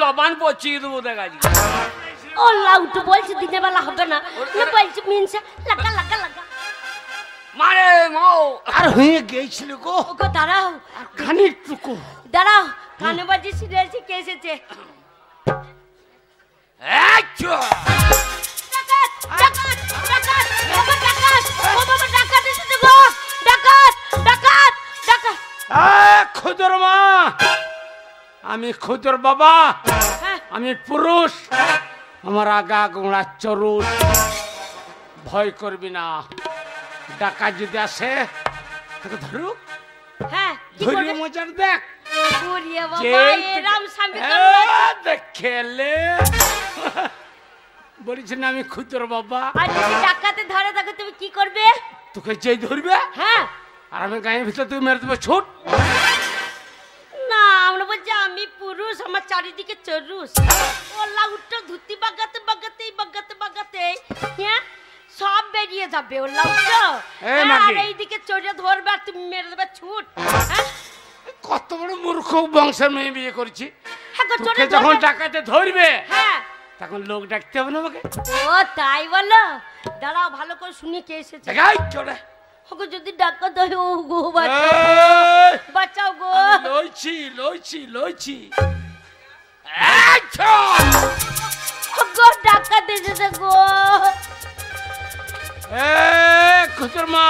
জবান পচিয়ে দেবো দেখা ও লাউটু বলছি দিনের বেলা হবে না বলছি মিনসে লাগা লাগা লাগা মারে মাও আর হয়ে গেছিল গো ওগো দাঁড়াও খানিকটুকু দাঁড়াও কানে বাজি সিরিয়াসি কে এসেছে আচ্ছা ডাকাত ডাকাত ডাকাত বাবা ডাকাত ও বাবা ডাকাত এসেছে গো ডাকাত ডাকাত ডাকাত খুদর মা আমি খুদর বাবা আমি পুরুষ আমার আগা গোড়া চরুষ ভয় করবি না ডাকাত যদি আসে তোকে ধরুক হ্যাঁ কি ধরে করবে মজার দেখ ওরে বাবা এরাম স্বামী খেলে বলিস না আমি খুদর বাবা আর যদি ডাকাতে ধরে তাকে তুমি কি করবে তোকে যেই ধরবে হ্যাঁ আর আমি গায়ের ভিতর তুই মেরে দেবো ছুট না আমরা বলছি আমি পুরুষ আমার চারিদিকে চরুষ ও লাউটটা ধুতি বাগাতে বাগাতে বাগাতে বাগাতে হ্যাঁ সব বেরিয়ে যাবে ও লাউটটা আর এইদিকে চড়ে ধরবে আর তুমি মেরে দেবে ছুট হ্যাঁ কত বড় মূর্খ বংশের মেয়ে বিয়ে করেছি হ্যাঁ তোকে যখন ডাকাতে ধরবে হ্যাঁ তখন লোক ডাকতে হবে না আমাকে ও তাই বলো দাঁড়াও ভালো করে শুনি কে এসেছে দেখাই চলে ওগো যদি ডাকাত হয় ও গো বাঁচাও বাঁচাও গো লইছি লইছি লইছি ওগো ডাকাত এসেছে গো খুদর মা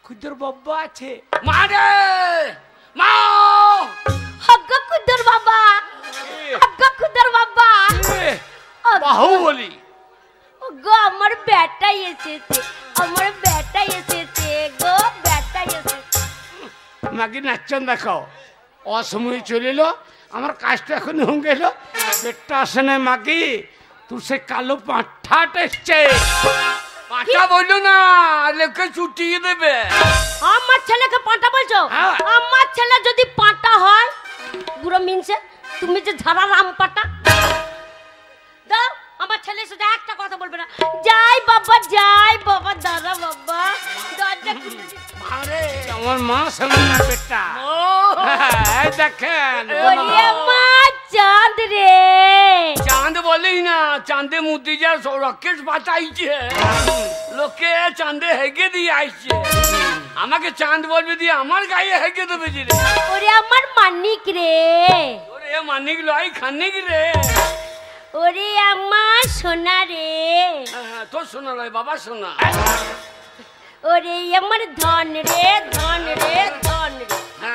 খুদর বাবা আছে মারে মাও ওগো খুদর বাবা ওগো খুদর বাবা বাহুবলী ওগো আমার বেটা এসেছে আমার বেটা এসেছে গো বেটা এসেছে মাকে নাচন দেখাও অসময় চলিল আমার কাজটা এখন হয়ে গেল পেটটা আসে না মাকে তোর সে কালো পাঁঠাটা এসছে পাঁঠা বললো না লোকে ছুটিয়ে দেবে আমার ছেলেকে পাঁটা বলছো আমার ছেলে যদি পাঁটা হয় বুড়ো মিনসে তুমি যে ঝাড়া রাম পাটা দাও আমার ছেলে সাথে একটা কথা বলবে না যাই বাবা দাদা বাবা দরজা খুলে দিই আরে আমার মা সামনে পেটটা দেখেন ওরে মা চাঁদ রে চাঁদ বলেই না চাঁদে মুদি যা রকেট বাঁচাইছে লোকে চাঁদে হেগে দিয়ে আইছে আমাকে চাঁদ বলবে দিয়ে আমার গায়ে হেগে দেবে যে রে ওরে আমার মানিক রে ওরে মানিক লয় খানিক রে ওরে আমার সোনা রে তোর সোনা লয় বাবা সোনা ওরে আমার ধন রে ধন রে ধন রে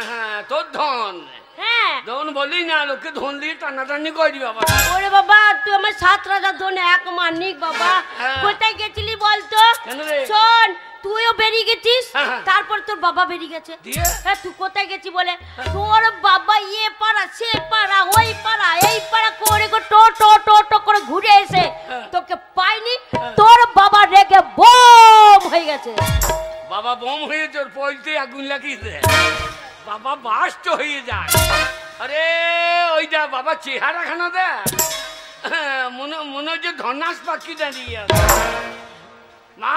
হ্যাঁ তোর ধন হ্যাঁ ধন বলি না লোকে ধন দিয়ে টানাটানি করি বাবা ওরে বাবা তুই আমার 7 রাজা ধন এক মানিক বাবা কোথায় গেছিলি বলতো শোন তুইও বেরিয়ে গেছিস তারপর তোর বাবা বেরিয়ে গেছে হ্যাঁ তুই কোথায় গেছি বলে তোর বাবা ইয়ে পাড়া সে পাড়া ওই পাড়া এই পাড়া করে টো টো টো টো করে ঘুরে এসে তোকে পাইনি তোর বাবা রেগে বোম হয়ে গেছে বাবা বোম হয়ে তোর পয়তে আগুন লাগিয়েছে বাবা বাস্ট হয়ে যায় আরে ওই যা বাবা চেহারা খানা দে মনে হচ্ছে ধনাস পাখি দাঁড়িয়ে মা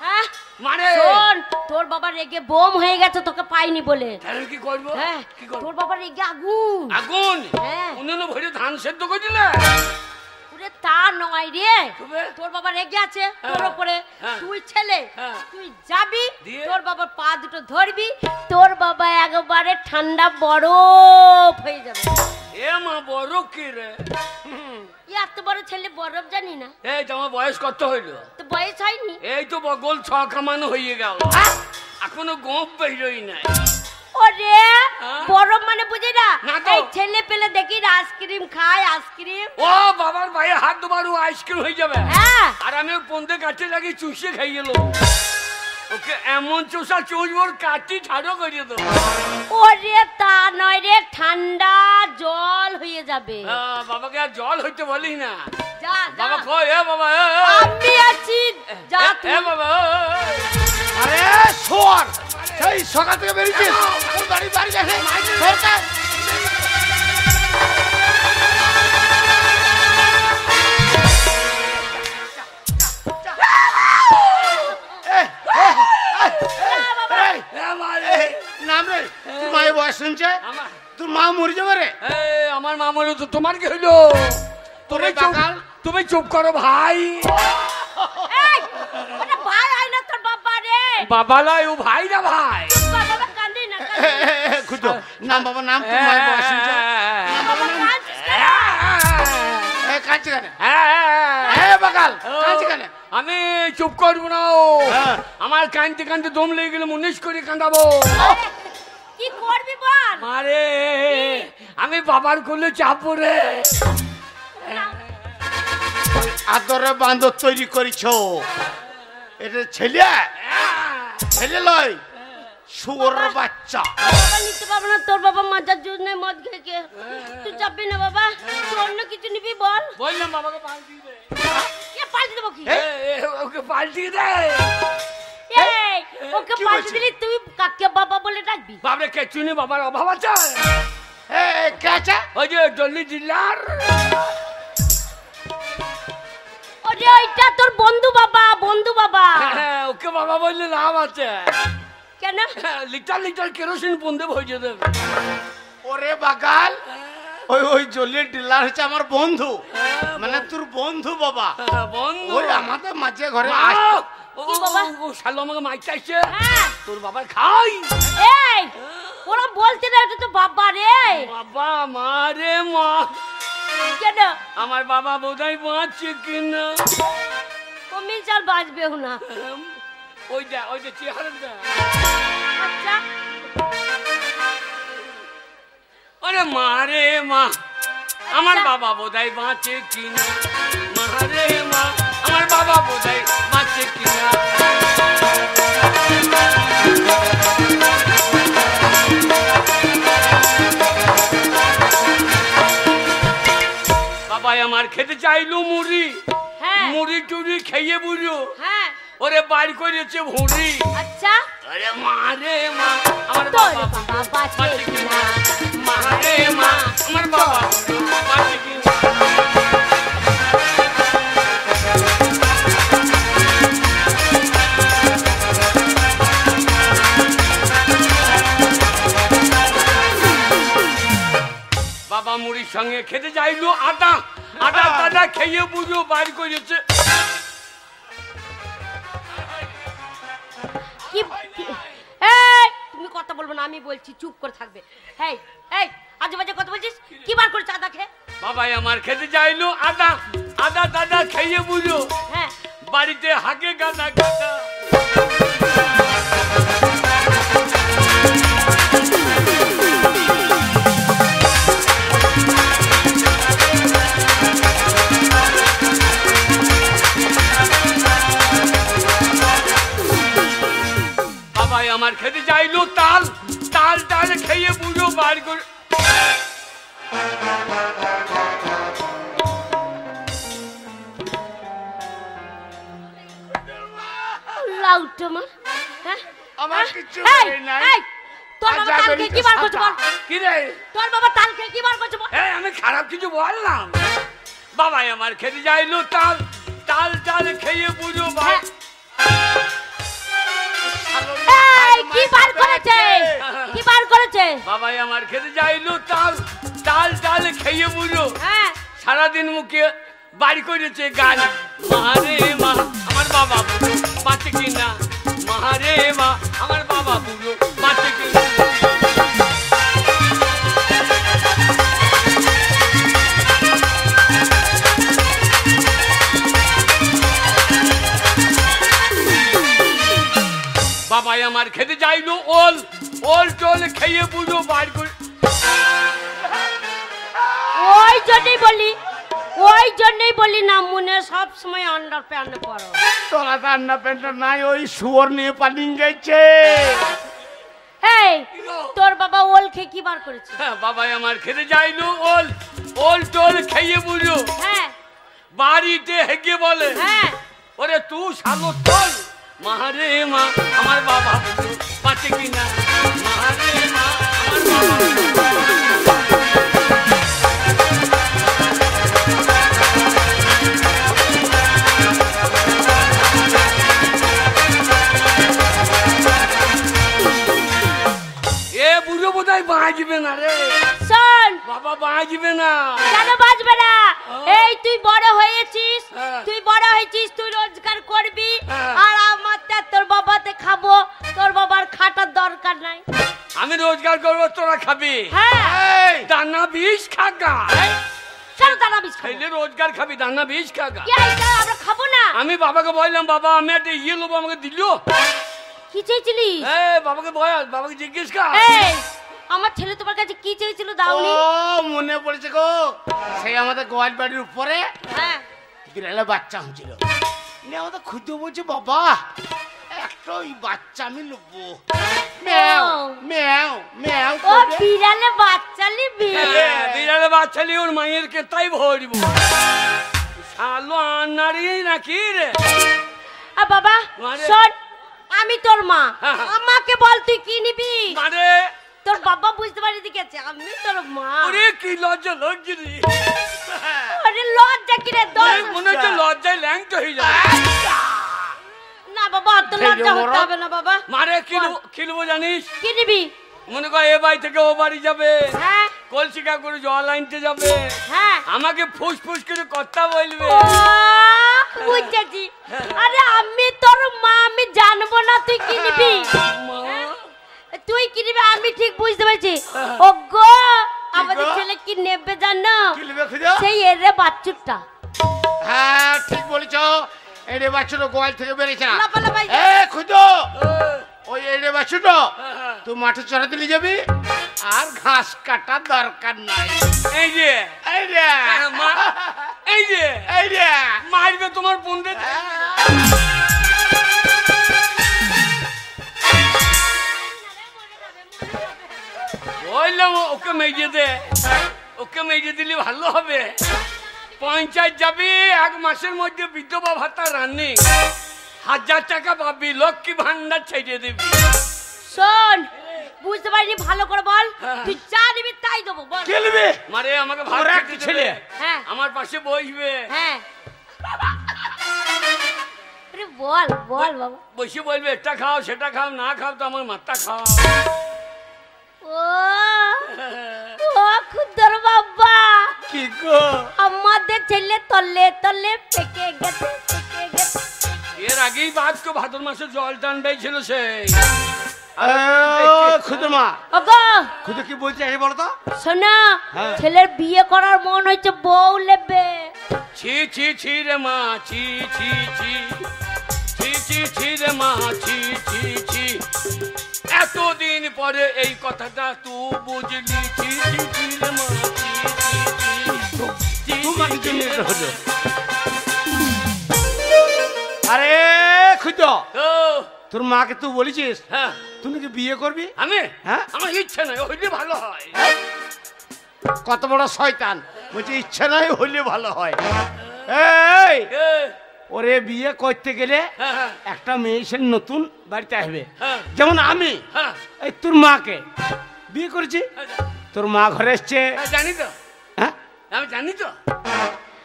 হ্যাঁ মানে শোন তোর বাবা রেগে বোম হয়ে গেছে তোকে পাইনি বলে তাহলে কি করবো হ্যাঁ তোর বাবা রেগে আগুন আগুন হ্যাঁ উনুনে ভরে ধান সেদ্ধ করে দিলে ওরে তা নয় রে তোর বাবা রেগে আছে তোর উপরে তুই ছেলে তুই যাবি তোর বাবার পা দুটো ধরবি তোর বাবা একবারে ঠান্ডা বরফ হয়ে যাবে এ মা বরফ কি রে এত বড় ছেলে বরফ জানি না এই তোমার বয়স কত হইলো তো বয়স হয়নি এই তো বগল 6 কামানো হয়ে গেল এখনো গোপ বেরোই নাই ওরে বরফ মানে বুঝি না এই ছেলে পেলে দেখি আইসক্রিম খায় আইসক্রিম ও বাবার ভাইয়ের হাত দুবার আইসক্রিম হয়ে যাবে হ্যাঁ আর আমি পন্দে কাটে লাগি চুষে খাই গেল ওকে এমন চুষা চুষবোর কাটি ঠাড়ো করে দেবো ওরে তা নয় রে ঠান্ডা জল হয়ে যাবে বাবাকে আর জল হইতে বলি না যা বাবা কই এ বাবা আমি আছি যা তুই বাবা আরে শোর সেই সকাল থেকে বেরিয়েছিস তোর বাড়ি যাবে সরকার নাম রে তোর মায়ের বয়স শুনছে তোর মা মরে যাবে রে। আমার মা মরে তো তোমার কি হইলো? তুমি চুপ করো ভাই। ভাই হয় না তোর বাবা রে। বাবা লাই ও ভাই না ভাই। বাবা কাঁদে না খুঁজো নাম বাবা নাম তোর মায়ের বয়স শুনছে কাঁদছে কেন? বাগাল কাঁদছে কেন? আমি চুপ করবো না। আমার কাঁদতে কাঁদতে দম লেগে গেলে মুনিশ করে কাঁদাবো। কি করবি বল? মারে আমি বাবার কোলে চাপো রে। আদরে বান্ধব তৈরি করিছ এটা ছেলে ছেলে লয় শুয়োরের বাচ্চা। বাবা নিতে পারবো না তোর বাবা মাজার জন্য মদ খেয়ে তুই যাবি না বাবা তুই অন্য কিছু নিবি বল। বললাম বাবাকে পাল্টি দে। পাল্টি দেবো কি? ওকে পাল্টি দে। ওকে পাল্টি দিলি তুই কাকে বাবা বলে ডাকবি? বাবরে কে চুনি বাবার অভাব আছে? কে আছে? ওই যে ডলি ডিলার। ওরে ওইটা তোর বন্ধু বাবা বন্ধু বাবা। ওকে বাবা বললে লাভ আছে। কেন? লিটার লিটার কেরোসিন বন্ধে ভরে দেবে। ওরে বাগাল ওই জলের ডিলার হচ্ছে আমার বন্ধু মানে তোর বন্ধু বাবা। বন্ধু ওই আমাদের মাঝে ঘরে কি বাবা ও শালো আমাকে মাইতে আসছে। তোর বাবা খাই। এই ওরা বলতে না এটা তো বাবা রে। বাবা মা রে মা। কেন? আমার বাবা বোধহয় বাঁচছে কিনা। তুমি চাল বাঁচবেও না। ওইটা চেহারাটা। আচ্ছা আরে মা রে মা আমার বাবা বোধহয় বাঁচে কিনা। মা রে মা আমার বাবা বোধহয় বাঁচে কিনা। বাবাই আমার খেতে চাইলো মুড়ি। মুড়ি টুড়ি খেয়ে বুঝো ওরে বাড়ি করেছে ভুঁড়ি। আচ্ছা আরে মা রে মা আমার তোর বাবা বাবা বাঁচে কিনা। মা রে মা আমার বাবা বাঁচে কিনা। বাবা মুড়ির সঙ্গে খেতে চাইলো আটা আটা টাটা খেয়ে বুঝো বাড়ি করেছে। তুমি কথা বলবো না আমি বলছি চুপ করে থাকবে। এই এই আজে বাজে কথা বলছিস কি বার করে চাঁদা খেয়ে? বাবাই আমার খেতে চাইলো আটা আটা টাটা খেয়ে বুঝো বাড়িতে হাগে গাদা গাদা। বাবাই আমার খেতে চাইলো তাল তাল তাল খেয়ে বুঝো বাড়ি করে। আমার কিছু আমি খারাপ কিছু বললাম? বাবাই আমার খেতে চাইলো তাল তাল তাল খেয়ে বুঝো বাবাই আমার খেতে চাইলো তাল তাল তাল খেয়ে বুঝো সারাদিন মুখে বাড়ি করেছে গান। মারে মা আমার বাবা বুড়ো বাঁচে কিনা। মারে মা আমার বাবা বুড়ো বাঁচে কিনা। বাবাই আমার খেতে চাইলো ওল ওল টোল খেয়ে বুঝো বাড়ি করে। ওই জন্যই বলি না মনে সব সময় আন্ডার প্যান্ট পরো। তোরা তো আন্ডার প্যান্ট নাই ওই শুয়োর নিয়ে পালিয়ে গেছে। তোর বাবা ওল খেয়ে কি বার করেছে? বাবাই আমার খেতে চাইলো ওল ওল টোল খেয়ে বুঝো বাড়িতে হেগে বলে ওরে তুই শালো চল। মারে মা আমার বাবা বুড়ো বাঁচে কিনা। মারে মা আমার বাবা বুড়ো তুইও বোধহয় বাঁচবে না রে। শোন বাবা বাঁচবে না। কেন বাঁচবে না? এই তুই বড় হয়েছিস, তুই বড় হয়েছিস, তুই রোজগার করবি, আর আমারটা তোর বাবাতে খাবো। তোর বাবার খাটার দরকার নাই। আমি রোজগার করবো, তোরা খাবি। হ্যাঁ দানা বিষ খাগা। চল দানা বিষ খাইলে রোজগার খাবি, দানা বিষ খাগা। আমরা খাবো না। আমি বাবাকে বললাম, বাবা আমি একটা ইয়ে লোবো, আমাকে দিল। কি চেয়েছিলিস? বাবাকে বল, বাবাকে জিজ্ঞেস কর। আমার ছেলে তোমার কাছে কি চেয়েছিল দাওনি? ও মনে পড়েছে গো, সেই আমাদের গোয়াল বাড়ির উপরে বিড়ালে বাচ্চা হয়েছিল। আমাদের খুঁজতে বলছে, বাবা একটা ওই বাচ্চা আমি নেবো। ম্যাও ম্যাও ম্যাও। ও বিড়ালে বাচ্চা নিবি? বিড়ালে বাচ্চা নিয়ে ওর মায়ের কে তাই ভরব। শালো আনারি নাকি রে? বাবা শোন, আমি তোর মা, আমাকে বল তুই কি নিবি? মানে তোর বাবা বুঝতে পারি দিকেছে আমি তোর মা। ওরে কি লজ্জা লাগছে রে। আরে লজ্জা কি রে? মনে হচ্ছে লজ্জায় ল্যাংটা হয়ে যায়। না বাবা, তো লজ্জা হতে হবে না বাবা। মারে কি নেবো জানিস? কি নিবি? মনে কর এ বাড়ি থেকে ও বাড়ি যাবে, কলসিকা করে জল আনতে যাবে, আমাকে ফুস ফুস করে কথা বলবে। বুঝেছি। আরে আমি তোর মা, আমি জানবো না তুই কি নিবি? তুই কি নিবি আমি ঠিক বুঝতে পারছি। ওগো আমাদের ছেলে কি নেবে জানো? সেই এরে বাচ্চুটা। হ্যাঁ ঠিক বলেছ, এরে বাচ্চুটা গোয়াল থেকে বেরিয়েছে না। এ খুঁজো ওই এরে বাচ্চুটা তুই মাঠে চড়াতে নিয়ে যাবি, আর ঘাস কাটার দরকার নাই। এই যে এই রে এই যে এই রে মারবে তোমার বন্ধে। বললাম ওকে মেজে দে, ওকে মেজে দিলে ভালো হবে। পঞ্চায়েত যাবি, 1 মাসের মধ্যে বিধবা ভাতা রান্নি, 1000 টাকা পাবি, লক্ষ্মী ভান্ডার ছেড়ে দিবি। শোন বুঝতে পারিনি, ভালো করে বল, তুই যা নিবি তাই দেবো। বল কি নিবি? মারে আমাকে ভাত খেতে ছেলে আমার পাশে বসবে। হ্যাঁ বল বল বাবা। বসে বলবে এটা খাও সেটা খাও, না খাও তো আমার মাথা খাও। ও খুদর বাবা, কি গো আমাদের ছেলে তলে তলে পেকে গেছে, পেকে গেছে। এর আগেই বাদ তো ভাদ্র মাসে জল টান বেছিল সেই। খুদর মা, ওগো খুদর কি বলছে এই বলো তো? শোনা, ছেলের বিয়ে করার মন হচ্ছে, বউ নেবে। ছি ছি ছি রে মা, ছি ছি ছি ছি ছি ছি রে মা, ছি ছি ছি। এতদিন পরে এই কথাটা তুই বুঝলি? ছি ছি ছি রে মা, ছি ছি ছি। আরে খুঁজো তোর মাকে তুই বলেছিস তুই নাকি বিয়ে করবি? আমি? হ্যাঁ আমার ইচ্ছা নাই, হইলে ভালো হয়। কত বড় শয়তান, বলছে ইচ্ছা নাই হইলে ভালো হয়। এই ওরে বিয়ে করতে গেলে একটা মেয়ে এসে নতুন বাড়িতে আসবে, যেমন আমি এই তোর মাকে বিয়ে করেছি, তোর মা ঘরে এসছে জানি তো। হ্যাঁ আমি জানি তো,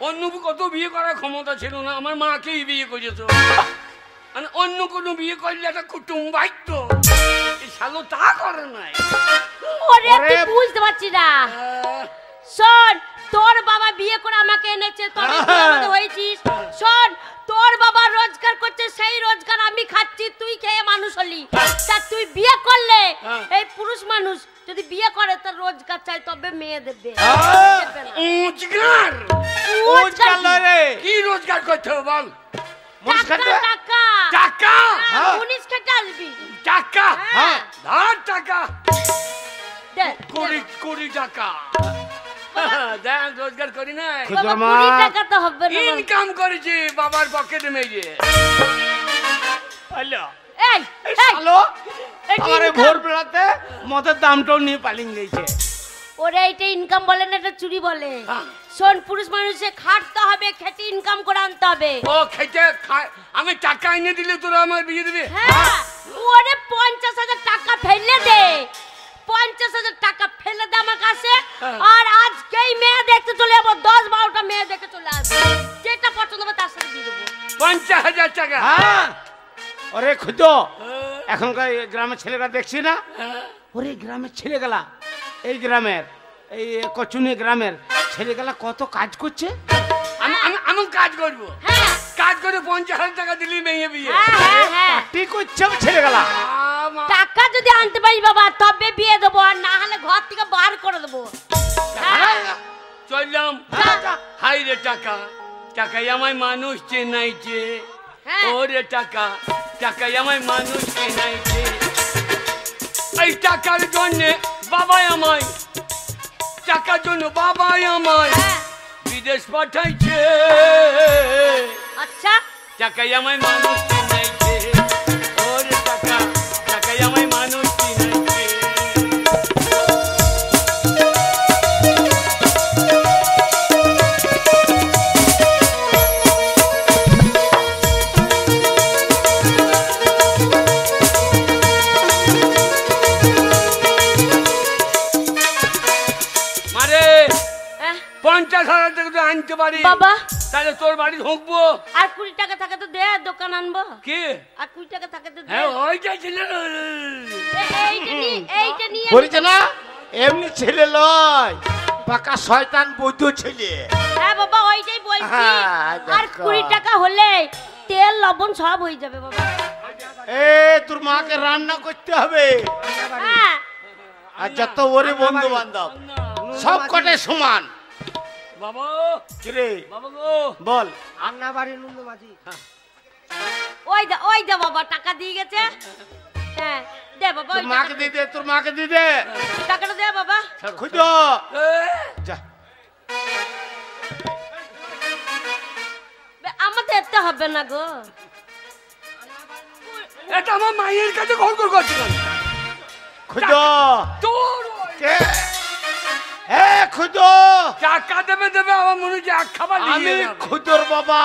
অন্য কত বিয়ে করার ক্ষমতা ছিল না, আমার মাকেই বিয়ে করেছো। মানে অন্য কোনো বিয়ে করলে একটা কুটুম বাইতো, এই শালো তা করে নাই। ওরে তুই বুঝতে পারছি না। শোন, তোর বাবা বিয়ে করে আমাকে এনেছে, তোর আমাদের হয়েছিস। শোন, তোর বাবা রোজগার করছে, সেই রোজগার আমি খাচ্ছি, তুই খেয়ে মানুষ হলি। তা তুই বিয়ে করলে, এই পুরুষ মানুষ যদি বিয়ে করে তার রোজগার চাই, তবে মেয়ে দেবে। রোজগার? কি রোজগার করতে হবে বল? টাকা টাকা টাকা, মুনিশ খেতে আসবি। টাকা ধর, টাকা দে, কোটি টাকা দেখ, রোজগার করি নাই, টাকা তো হবে না, ইনকাম করেছি বাবার পকেটে মেয়ে। এই হ্যালো, আরে ভোর বেলাতে মদের দামটাও নিয়ে পালিয়ে গেছে। ওরে এটা ইনকাম বলে না, এটা চুরি বলে। শোন, পুরুষ মানুষে খাটতে হবে, খেতে ইনকাম করে আনতে হবে। ও খেতে আমি টাকা এনে দিলে তোরা আমার বিয়ে দিবি? হ্যাঁ, ওরে 50,000 টাকা ফেলে দে, 50,000 টাকা ফেলে দে আমার কাছে, আর আজকেই মেয়ে দেখতে চলে যাবো, 10-12টা মেয়ে দেখে চলে আসবো, যেটা পছন্দ হবে তার সাথে দিয়ে দেবো। 50,000 টাকা? হ্যাঁ। ওরে খুঁজো, এখনকার গ্রামের ছেলেরা দেখছি না, ওরে গ্রামের ছেলেগুলা, এই গ্রামের এই কচুনি গ্রামের ছেলেগুলা কত কাজ করছে। আমি কাজ করবো, হ্যাঁ কাজ করে 50,000 টাকা দিলি মেয়ে বিয়ে। পার্টি করছে ছেলেগুলা। টাকা যদি আনতে পারি বাবা তবে বিয়ে দেবো, আর না হলে ঘর থেকে বার করে দেবো। চললাম। হাই রে টাকা, টাকাই আমায় মানুষ চেনাইছে। ওরে টাকা, টাকাই আমায় মানুষ চেনাইছে। এই টাকার জন্য বাবাই আমায়, টাকার জন্য বাবাই আমায় বিদেশ পাঠাইছে। আচ্ছা টাকাই আমায় মানুষ চিনাইছে। ওরে টাকা, টাকাই আমায় মানুষ চিনাইছে। মারে 50,000 টাকা তো আনতে পারি বাবা, তাহলে তোর বাড়ি ঢুকবো। আর 20 টাকা থাকে তো দে, দোকান আনবো। কি? আর 20 টাকা থাকে তো দে। হ্যাঁ ওইটা ছিল। এইটা নিয়ে বলছে না এমনি ছেলে লয়, পাকা শয়তান বৈধ ছেলে। হ্যাঁ বাবা ওইটাই বলছি। আর দেখো। 20 টাকা হলে তেল লবণ সব হয়ে যাবে বাবা। এ তোর মাকে রান্না করতে হবে, হ্যাঁ আর যত ওরে বন্ধু বান্ধব সব কটে সমান। বাবা কিরে বাবা গো বল। আন্না বাড়ি নুনু মাঝি। ওই দা বাবা টাকা দিয়ে গেছে। হ্যাঁ দে বাবা, তোর মাকে দিয়ে দে, তোর মাকে দিয়ে দে। টাকাটা দে বাবা। খুঁজো যা। আমাদের এতে হবে না গো। এটা আমার মায়ের কাছে ঘর ঘর করছে। খুঁজো তোর কে? এ খুঁজো। টাকা দেবে দেবে, আমার মনে হচ্ছে এক খাবার আমি খুদর বাবা,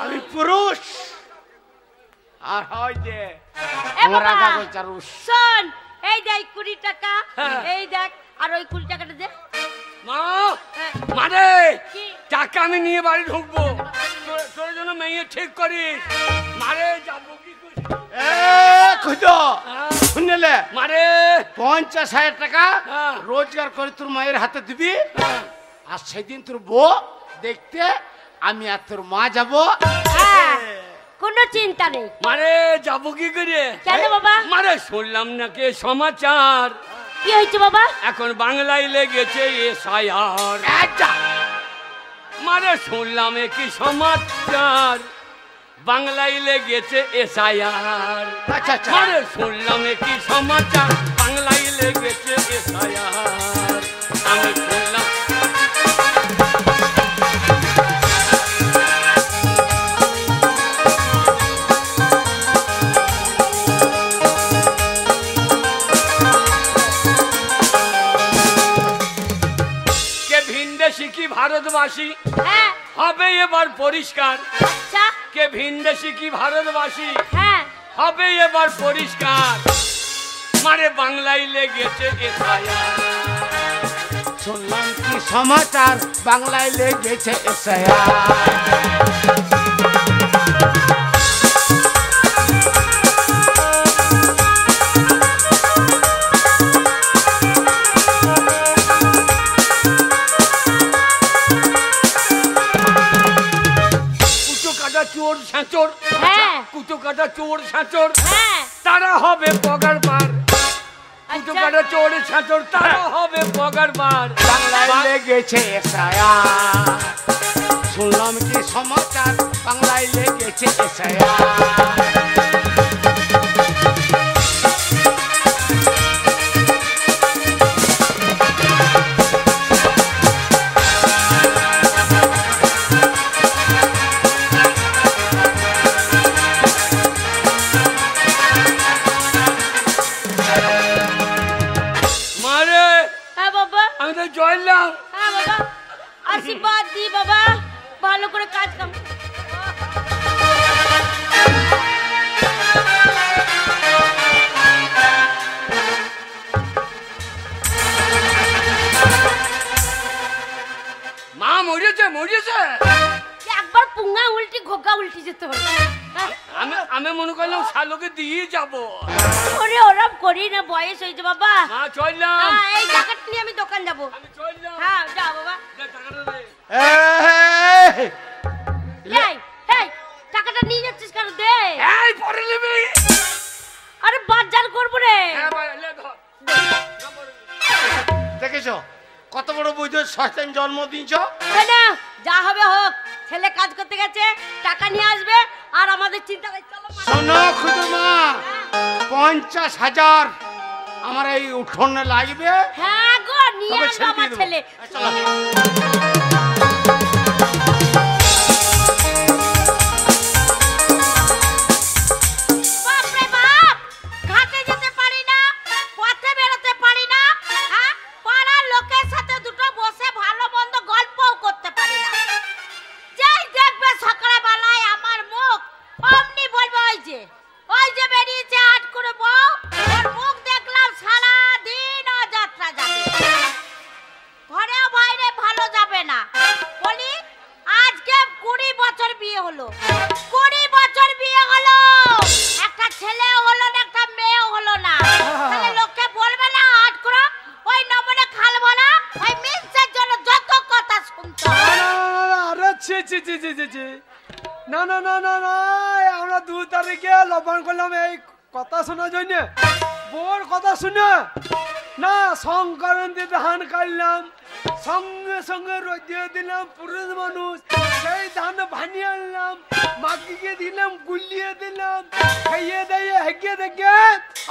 আমি পুরুষ। আর হয় যে আমার বাবা, রাজা কই চারুষ। শোন এই দেখ 20 টাকা, হ্যাঁ। এই দেখ আর ওই 20 টাকাটা দে। মা হ্যাঁ। মানে কি? টাকা আমি নিয়ে বাড়ি ঢুকবো, তোর জন্য মেয়ে ঠিক করিস। মারে যাবো কি করে? এ খুঁজো শুনলে মারে 50,000 টাকা হ্যাঁ। রোজগার করে তোর মায়ের হাতে দিবি, হ্যাঁ। আর সেদিন তোর বউ দেখতে আমি আর তোর মা যাবো। হ্যাঁ কোনো চিন্তা নেই। মারে যাবো কি করে? কেন বাবা? মারে শুনলাম নাকি সমাচার কি হয়েছে বাবা? এখন বাংলায় লেগেছে এসআইআর। মারে শুনলাম কি সমাচার বাংলায় লেগেছে এসআইআর। আচ্ছা আচ্ছা মারে শুনলাম কি সমাচার বাংলায় লেগেছে এসআইআর। আমি শুনলাম কে ভিনদেশি কি ভারতবাসী হ্যাঁ হবে এবার পরিষ্কার। আচ্ছা কে ভিনদেশি কি ভারতবাসী হ্যাঁ হবে এবার পরিষ্কার। মারে বাংলায় লেগেছে এসআইআর। শুনলাম কি সমাচার বাংলায় লেগেছে এসআইআর। কুটো কাটা চোর ছাঁচোর, হ্যাঁ কুটো কাটা চোর ছাঁচোর হ্যাঁ তারা হবে পগার বার। কুটো আচ্ছা। কাটা চোর ছাঁচোর তারা হবে পগার বার। বাংলায় লেগেছে এসআইআর। শুনলাম কি সমাচার বাংলায় লেগেছে এসআইআর। মারে হ্যাঁ বাবা। আমি তো জয়লাম। হ্যাঁ বাবা আশীর্বাদ দি বাবা, ভালো করে কাজ কাম। মা মরেছে মরেছে। একবার তোর পুঙ্গা উল্টি ঘোগা উল্টি যেতে হবে। আমি মনে করলাম শালোকে দিয়ে যাবো। ওরে ওরম করি না, বয়স হয়েছে বাবা। মা চললাম। এই টাকাটা নিয়ে আমি দোকান যাবো। আমি চললাম। হ্যাঁ যাও বাবা। টাকাটা দে। এই এই টাকাটা নিয়ে যাচ্ছিস কেন? দে। এই পরে নিবি। আরে বাজার করবো রে। হ্যাঁ ভাই লে ধর। দেখেছো কত বড় বুঝে শয়তান জন্ম দিয়েছ। না যা হবে হোক, ছেলে কাজ করতে গেছে, টাকা নিয়ে আসবে আর আমাদের চিন্তা করে চলো। শোনো খুদমা, 50,000 আমার এই উঠোনে লাগবে। হ্যাঁ গো নিয়ে আসবে আমার ছেলে। চলো। না না না না না, আমরা 2 তারিখে লবণ করলাম এই কথা শোনার জন্য। বোর কথা শুনে না সংক্রান্তি ধান কাটলাম, সঙ্গে সঙ্গে রোজিয়ে দিলাম পুরুষ মানুষ, সেই ধান ভানিয়ে আনলাম, মাকিকে দিলাম, গুলিয়ে দিলাম, খাইয়ে দিয়ে হেঁকে দেখে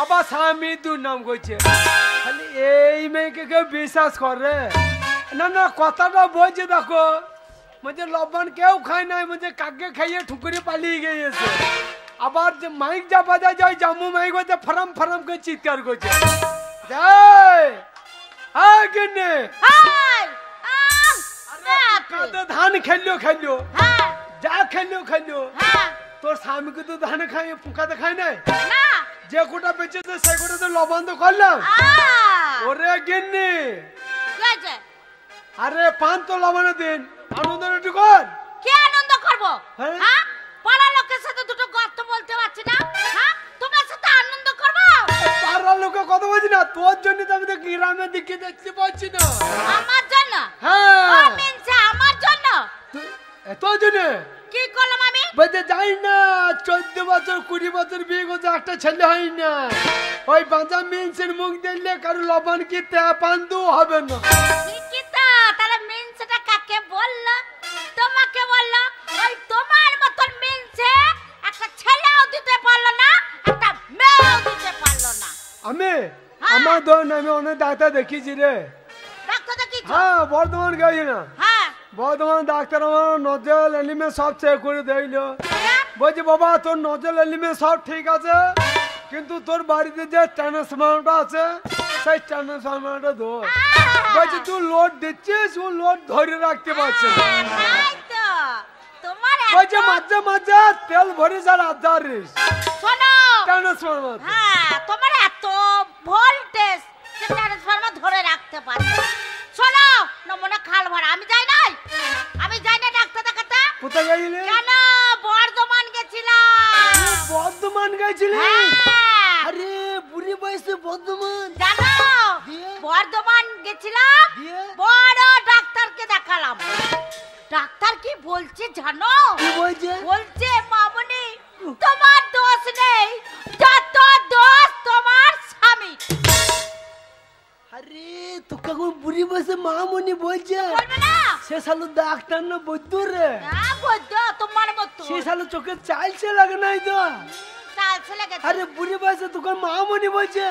আবার স্বামী দুর্নাম করছে। খালি এই মেয়েকে কেউ বিশ্বাস করে না? না কথাটা বলছে দেখো, मुझे लबन केव खाई ना, मुझे कागे खाइए ठुकरी पाली गई है। আবার যে মাইক যা বাজা যায় জামু মাইক বাজে ফরম ফরম করে চিৎকার করছে। যাই আগনে হাই কত ধান খেলিও খেলিও, হ্যাঁ যা খেলিও খেলিও, হ্যাঁ তোর স্বামীকে তো ধান খাই ফুকাতে খাই নাই না, যে কোটা বেঁচেছে সেই কোটা তো লবণ তো করলাম। ওরে গিন্নি কি আছে? আরে পান তো লবণে দিন, আনন্দ একটু কর। কি আনন্দ করব? হ্যাঁ? হ্যাঁ পাড়ার লোকের সাথে দুটো গল্প বলতে পারছি না? হ্যাঁ তোমার সাথে আনন্দ করব? পাড়ার লোকে কথা বলছি না, তোর জন্য তো আমি তো গ্রামের দিকে দেখতে পাচ্ছি না। আমার জন্য? হ্যাঁ মিনসা আমার জন্য? তোর জন্য কি করলাম আমি? বলতে যাই না, 14 বছর 20 বছর বিয়ে করতে একটা ছেলে হয় না। ওই বাঁচা মিনসের মুখ দেখলে কারো লবণ কি পান্দু হবে না। কি তা তাহলে মিনসাটা কাকে বললো? তোমাকে বললো? ওই তোমার মতন মিনসে একটা ছেলেও দিতে পারলো না, একটা মেয়েও দিতে পারলো না। আমি আমার দোন আমি অনেক ডাক্তার দেখিয়েছি রে। ডাক্তার দেখিয়েছো? হ্যাঁ বর্ধমান গেছি না, হ্যাঁ বর্ধমান ডাক্তার আমার নজল এলিমে সব চেক করে দেখলো। বলছি বাবা তোর নজল এলিমে সব ঠিক আছে, কিন্তু তোর বাড়িতে যে ট্রান্সফরমারটা আছে সেই ট্রান্সফরমারটা ধর। বলছি তুই লোড দিচ্ছিস, ও লোড ধরে রাখতে পারছে না। তাই তো তোমার বলছে মাঝে মাঝে তেল ভরিস আর আদারিস শোনো, ট্রান্সফরমার। হ্যাঁ তোমার এত ভোল্টেজ যে ট্রান্সফরমার ধরে রাখতে পারছে না। শোনো নমুনা খাল ভরা, আমি যাই নাই, আমি যাই না ডাক্তার দেখাতে। কোথায় গেছিলি? কেন বর্ধমান গেছিলাম। বর্ধমান গেছিলি? হ্যাঁ। আরে বুড়ি বয়সে বর্ধমান জানো দিয়ে? বর্ধমান গেছিলাম, দিয়ে? বড় ডাক্তারকে দেখালাম। ডাক্তার কি বলছে জানো? কি বলছে? বলছে মামনি তোমার দোষ নেই, যত দোষ তোমার স্বামী। আরে তোকে কোন বুড়ি বয়সে মামনি বলছে? বলবে না? সে শালো ডাক্তার না বৈদ্য রে। হ্যাঁ বৈদ্য তোমার মতো। সে শালো চোখে চালছে লাগে নাই তো। চালছে লেগেছে। আরে বুড়ি বয়সে তোকে মামনি বলছে?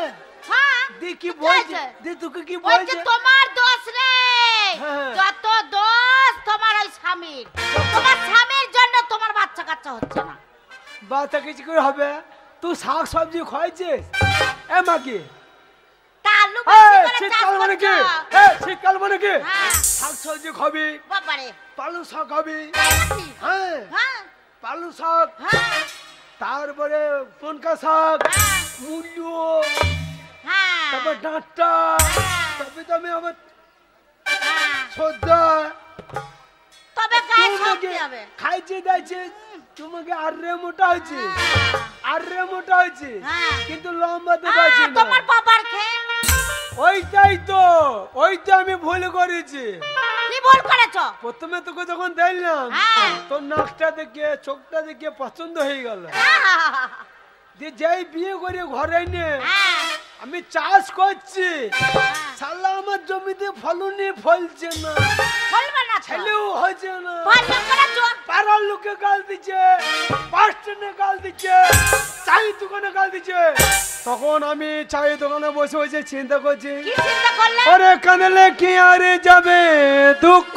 হ্যাঁ দেখি কি বলছে, আছে? দে তোকে কি বলছে বলছে? তোমার দোষ নেই, হ্যাঁ। যত দোষ তোমার ওই স্বামীর। তোমার স্বামীর জন্য তোমার বাচ্চা কাচ্চা হচ্ছে না। বাচ্চা কিছু করে হবে? তুই শাক সবজি খাইছিস? এ মাকি আলু বেশি করে চাষ শীতকাল মানে কি? করছো। শীতকাল মানে কি? হ্যাঁ শাক সবজি খাবি, বাবারে পালু শাক খাবি। তাই নাকি? হ্যাঁ হ্যাঁ পালু শাক, হ্যাঁ তারপরে পনকা শাক, হ্যাঁ মূল্য, হ্যাঁ তারপর ডাঁটা, হ্যাঁ। তবে তো আমি আবার হ্যাঁ। সজ্জা। তবে গায়ে তুই সব নাকি- হবে খাইছি দাইছি তোমাকে আরে মোটা হয়েছে আরে মোটা হয়েছে কিন্তু লম্বাতে পারছি না তোমার বাবার খেয়ে ওইটাই তো আমি ভুল করেছি কি ভুল করেছো প্রথমে তোকে যখন দেখলাম তোর নাকটা দেখে চোখটা দেখে পছন্দ হয়ে গেল যেই বিয়ে করে ঘরে এনে আমি চাষ করছি শালা আমার জমিতে ফলনই ফলছে না ছেলেও হয়েছে না পাড়ার লোকে গাল দিচ্ছে বাস স্ট্যান্ডে গাল দিচ্ছে চায়ের দোকানে গাল দিচ্ছে তখন আমি চায়ের দোকানে বসে বসে চিন্তা করছি ওরে কাঁদলে কি আরে যাবে দুঃখ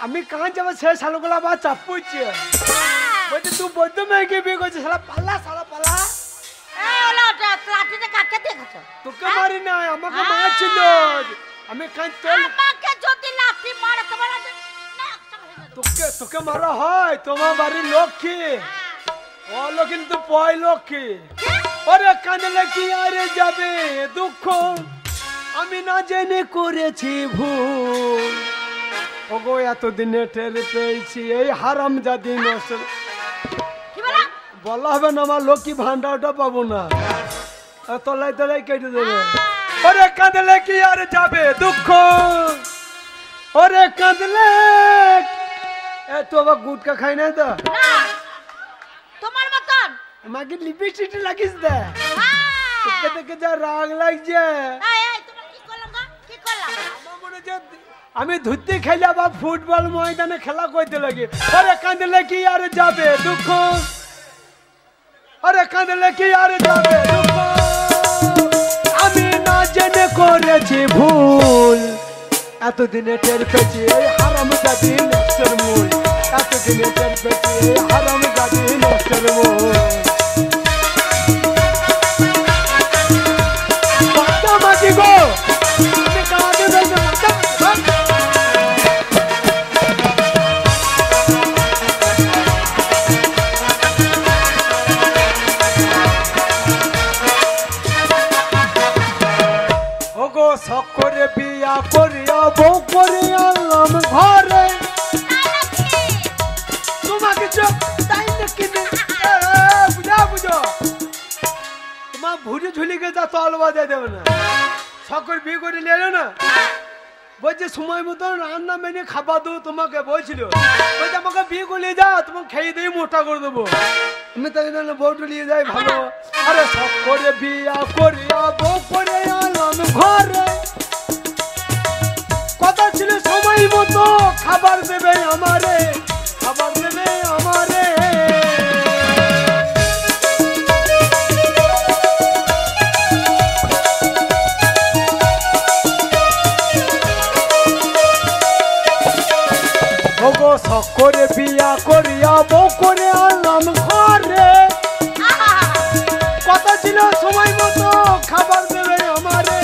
আমি কান যাবো সে শালগুলা বা চাপ পড়ছে বলছে তুই বৈদ্য মেয়েকে বিয়ে করছিস শালা পাল্লা পাল্লা তোকে মারি নাই আমাকে মারছিল আমি কান তোকে মারা হয় তোমার বাড়ির লক্ষ্মী বলো কিন্তু পয় লক্ষ্মী ওরে কাঁদলে কি আরে যাবে দুঃখ আমি না জেনে করেছি ভুল ওগো এতদিনে টের পেয়েছি এই হারাম জাদি নষ্ট বলা হবে না আমার লক্ষ্মী ভান্ডারটা পাবো না তলায় তলায় কেটে দেবে ওরে কাঁদলে কি আর যাবে দুঃখ ওরে কাঁদলে তো আবার গুটকা খাই না তো তোমার মতন আমাকে লিপস্টিক লাগিস দে তোকে দেখে যা রাগ লাগছে আমি ধুতে খেলে আবার ফুটবল ময়দানে খেলা করতে লাগি ওরে কাঁদলে কি আর যাবে দুঃখ ওরে কাঁদলে কি আর যাবে দুঃখ আমি না জেনে করেছি ভুল এতদিনে টের পেয়েছি এই হারাম জাতি নষ্টের মূল এতদিনে টের পেয়েছি এই হারাম জাতি নষ্টের মূল বাচ্চা মাটি গো আমি কাঁদে বলতে শখ করে বিয়া করিয়া বউ করে আনলাম ঘরে তোমাকে তাই নাকি বুঝো তোমার ভুড়ি ঝুলিকে যা তল বাজা দেবে না শখ করে বিয়ে করে নিয়ে এলো না বলছে সময় মতো রান্না মেনে খাবার দেবো তোমাকে বলছিল বলছে আমাকে বিয়ে করে নিয়ে যা তোমাকে খেয়ে দিয়ে মোটা করে দেবো আমি তাই জন্য বউটা নিয়ে যাই ভালো আরে শখ করে বিয়া করিয়া বউ করে আনলাম ঘরে কথা ছিল সময় মতো খাবার দেবে আমারে খাবার দেবে আমারে ওগো শখ করে বিয়া করিয়া বউ করে আনলাম ঘরে কথা ছিল সময় মতো খাবার দেবে আমারে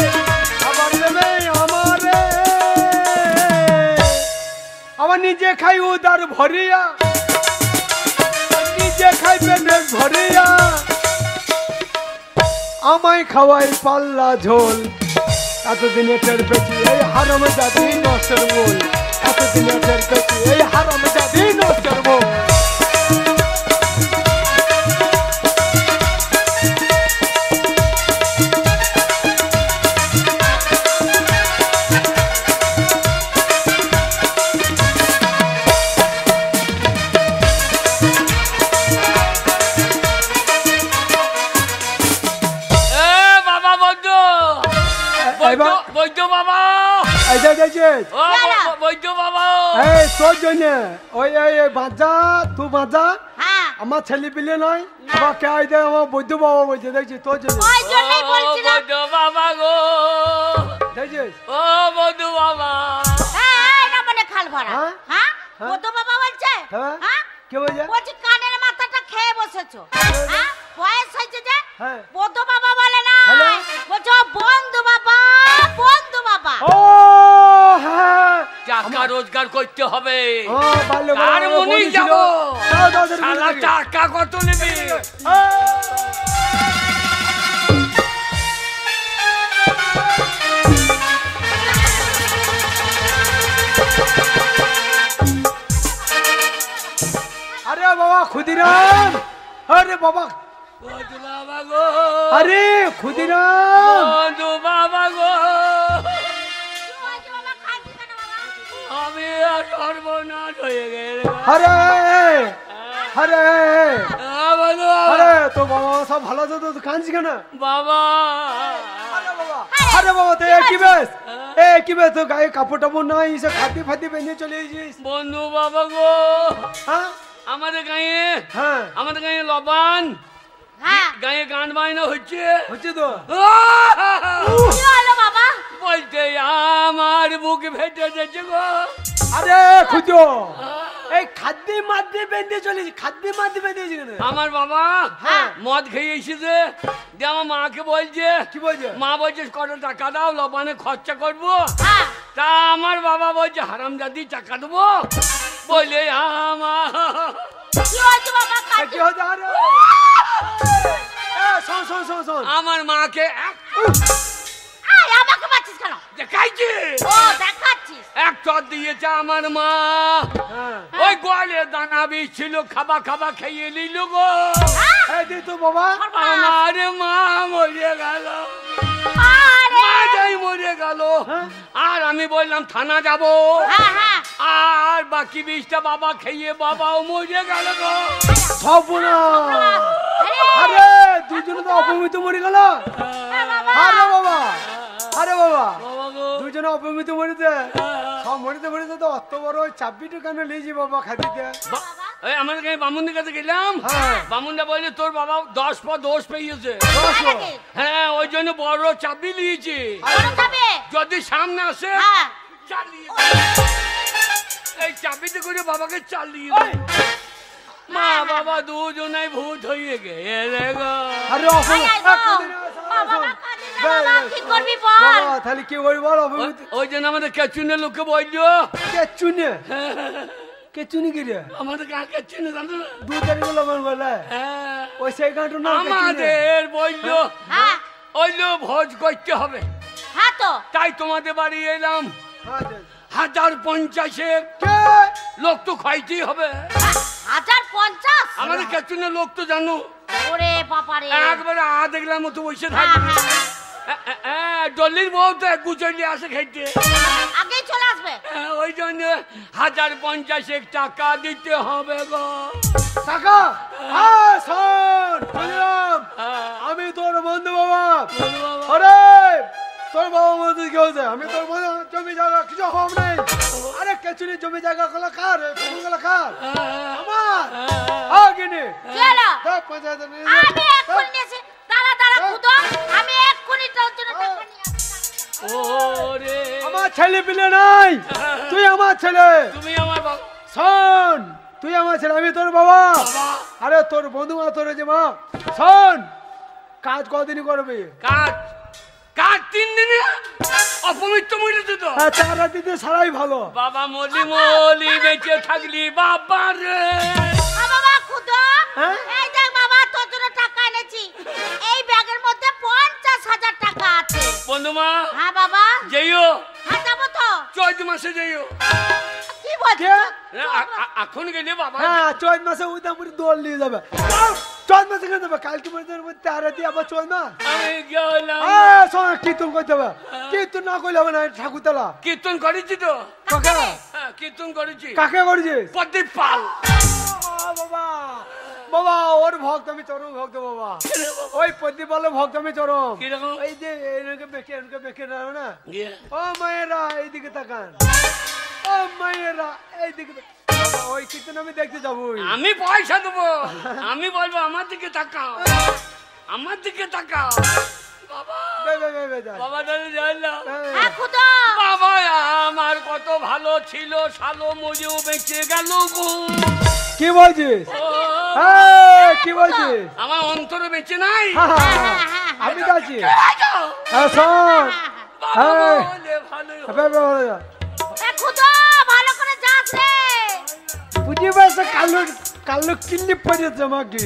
খাবার দেবে আমারে আমার নিজে খাই উদার ভরিয়া নিজে খাই পেটে ভরিয়া আমায় খাওয়াই পাল্লা ঝোল এতদিনে টের পেয়েছি এই হারাম জাতি নষ্টের মূল এতদিনে টের পেয়েছি এই হারাম জাতি নষ্টের মূল বৈদ্য বাবা বৈদ্য বাবা এই তোর জন্য ওই বাজা তুই বাজা আমার ছেলে পিলে নয় আমাকে আমার বৈদ্য বাবা বলছে দেখছি তোর জন্য বৈদ্য বাবা গো দেখছিস ও বৈদ্য বাবা খাল ভরা হ্যাঁ বৈদ্য বাবা বলছে হ্যাঁ কে বলছে বলছি কানের মাথাটা খেয়ে বসেছো হ্যাঁ বয়স হয়েছে যে বৈদ্য বাবা বলে না বলছো বন্ধু বাবা বন্ধু বাবা ও হ্যাঁ টাকা রোজগার করতে হবে কার মনে যাব শালা টাকা কত নেবে ক্ষুদিরাম আরে বাবা বন্ধু বাবা গো আরে ক্ষুদিরাম বন্ধু বাবা গো আমি আর সর্বনাশ হয়ে গেল আরে আরে বন্ধু আরে তো বাবা সব ভালো আছে তো কাঁদছিস কেন বাবা আরে বাবা তো কি বেশ কি বেশ তো গায়ে কাপড় টাপড় নাই সব খাতি ফাতি বেঁধে চলে এসেছিস বন্ধু বাবা গো হ্যাঁ আমাদের গায়ে হ্যাঁ আমাদের গায়ে লবান হ্যাঁ গায়ে গান বায়না হচ্ছে হচ্ছে তো কি হলো বাবা বলতে আমার বুক ফেটে যাচ্ছে গো আরে খুঁজো এই খাদ্য মাদ্যে বেঁধে চলেছি খাদ্য মাদ্যে বেঁধেছি কেন আমার বাবা হ্যাঁ। মদ খেয়ে এসেছে দিয়ে আমার মাকে বলছে কি বলছে মা বলছে কত টাকা দাও লবানে খরচা করবো হ্যাঁ তা আমার বাবা বলছে হারামজাদি টাকা দেবো বলে আমার কি হয়েছে বাবা কি হচ্ছে আরে শোন শোন শোন শোন আমার মাকে আয় আমাকে বাঁচিস কেন দেখাইছে ও দেখাচ্ছিস এক চর দিয়েছে আমার মা হ্যাঁ ওই গোয়ালে দানা বীজ ছিল খাবা খাবা খেয়ে নিল গো এই দে তো বাবা আমার মা মরে গেল আরে মা যাই মরে গেল আর আমি বললাম থানা যাব হ্যাঁ হ্যাঁ আর বাকি বীজটা বাবা খেয়ে বাবাও মরে গেল গো সব না আরে দুজনে তো অপমৃত মরে গেল আরে বাবা আরে বাবা বাবা গো দুজনে অপমৃত মরেছে সব মরিতে মরিতে তো অত বড় চাবিটা কেন নিয়েছি বাবা খাদিতে এই আমাদের কাছে বামুনদের কাছে গেলাম হ্যাঁ। বামুনটা বলছে তোর বাবা 10 পর দোষ পেয়েছে নাকি? হ্যাঁ ওই জন্য বড় চাবি নিয়েছি বড় যাবে যদি সামনে আসে হ্যাঁ চালিয়ে দে। এই চাবিতে করে বাবাকে চালিয়ে দে। মা বাবা দুজনাই ভূত হয়ে গেলে গো আরে আয়, আয় গো। বাবা, কাঁদিস না বাবা, কি করবি বল বাবা তাহলে কি বলি বল অপমৃত ওই জন্য আমাদের কেচুনের লোককে বললো কে চুনে কে চুনি কি রে আমাদের গাঁ কেচুনে জানো না দু তারিখ লবণ বলে হ্যাঁ, ওই সেই গাঁটু না আমাদের বললো হ্যাঁ ওইলো ভোজ করতে হবে হ্যাঁ তো তাই তোমাদের বাড়ি এলাম 1050 কে লোক তো খাইতেই হবে 1050 আমাদের কেচুনের লোক তো জানো ওরে বাবা রে একবারে দেখলাম মতো বসে হ্যাঁ, থাকবে হ্যাঁ। ডলির বউ তো এক গুচলি আসে খাইতে আগেই চলে আসবে ওই জন্য 1050 টাকা দিতে হবে গো টাকা শোন বুঝলাম আমি তোর বন্ধু বাবা আরে তোর বাবা বন্ধু কি হয়েছে আমি তোর বন্ধু জমি জায়গা কিছু হব নাই আরে কেচুনি জমি জায়গা গুলো কার গুলো কার আমার আগে নে কি হলো দেখ পঞ্চায়েত নিয়ে আমি এক্ষুনি নিয়েছি দাঁড়া দাঁড়া খুদো আমি এক্ষুনি তোর জন্য টাকা নিয়ে আসছি। ওরে আমার ছেলে পিলে নাই তুই আমার ছেলে তুমি আমার বাবা শোন তুই আমার ছেলে আমি তোর বাবা আরে তোর বন্ধু মা তোর যে মা শোন কাজ কদিনই করবি কাজ কাজ 3 দিনে অপমৃত্যু মরেছে তো হ্যাঁ 4 রাতিতে সারাই ভালো বাবা মলি মলি বেঁচে থাকলি বাবা রে বাবা খুদো হ্যাঁ? এই দেখ বাবা তোর জন্য টাকা এনেছি এই ব্যাগের মধ্যে 50,000 টাকা আছে বন্ধু মা হ্যাঁ বাবা যাইও হ্যাঁ যাবো তো চৈত মাসে যাইও কি বলছিস এখন গেলে বাবা হ্যাঁ 14 মাসে উদামপুরি দোল নিয়ে যাবে 14 মাসে কেন যাবে কালকে মধ্যে 4 রাতি আবার 14 মাস আমি গেলাম শোন কীর্তন করতে হবে কীর্তন না করলে হবে না ঠাকুরতলা কীর্তন করেছি তো কাকে হ্যাঁ, কীর্তন করেছি কাকে করছিস প্রদীপ পাল বাবা বাবা ওর ভক্ত আমি চরম ভক্ত বাবা ওই প্রদীপালের ভক্ত আমি চরম কিরকম এই যে এনকে বেঁকে না না ইয়ে, ও মায়েরা এইদিকে তাকান ও মায়েরা এইদিকে বাবা, ওই কীর্তন আমি দেখতে যাবোই আমি পয়সা দেবো আমি বলবো আমার দিকে তাকাও আমার দিকে তাকাও বাবা বাবা দাদা জানলাম হ্যাঁ খুদো বাবা আমার কত ভালো ছিল সালো মজেও বেঁচে গেল গো কি বলছিস ও, কি বলছিস আমার অন্তরে বেঁচে নাই আমি তো আছি হ্যাঁ শোন বাবা এই। বলে ভালো এ খুদো ভালো করে যাস রে বুঝি পারছে কালো কালো কিল্লি পড়েছে আমাকে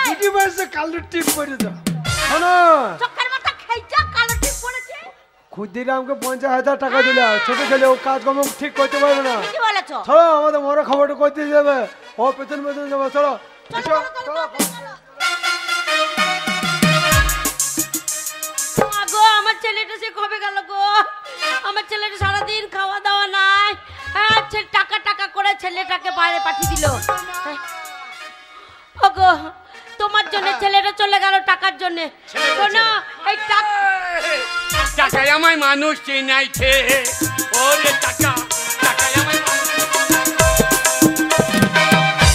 বুঝি পারছে কালো টিপ পড়েছে শোনো চোখের মাথা খাইছা কালো টিপ পড়েছে ক্ষুদিরামকে 50,000 টাকা দিলে ছোট ছেলে ও কাজকর্ম ঠিক করতে পারবে না কি বলেছো চলো আমাদের মরা খবরটা করতে যাবে ও পেছন পেছন যাবে চলো চলো, চলো, চলো, চলো। গো আমার ছেলেটা সে কবে গেল গো? আমার ছেলেটা সারাদিন খাওয়া দাওয়া নাই। হ্যাঁ টাকা টাকা করে ছেলেটাকে বাইরে পাঠিয়ে দিল। ওগো তোমার জন্য ছেলেটা চলে গেল টাকার জন্য। শোনো এই টাকায় আমায় মানুষ চিনাইছে। ওরে টাকা টাকায় আমায়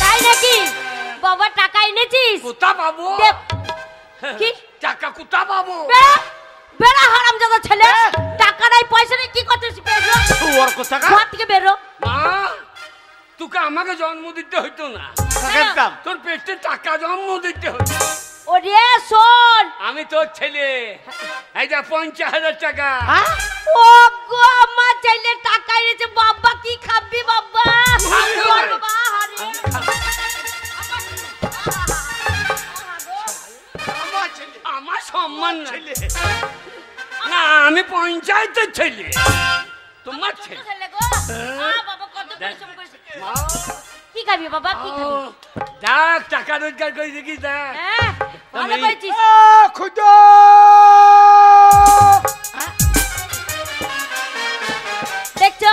তাই নাকি বাবা? টাকা এনেছিস? কোথা পাবো? কি টাকা কোথা পাবো? বেড়া হারামজাদা ছেলে, টাকা নাই পয়সা নেই, কি করতেছিস? ওর কথা কা ঘর থেকে বেরো। মা তোকে আমাকে জন্ম দিতে হইতো না, কাকার তোর পেটে টাকা জন্ম দিতে হইতো। ওরে শোন, আমি তোর ছেলে, এই যা 50,000 টাকা। ও গো আমার ছেলে টাকা এনেছে। বাবা কি খাবি বাবা? বাবা হারে আমার সম্মান নাই। না আমি পঞ্চায়েতের ছেলে, তোমার ছেলে। বাবা কত পরিশ্রম করেছে। কি খাবি বাবা? কি খাবি? দেখ টাকা রোজগার করে দেখি দেখ। হ্যাঁ ভালো করেছিস। খুদা দেখছো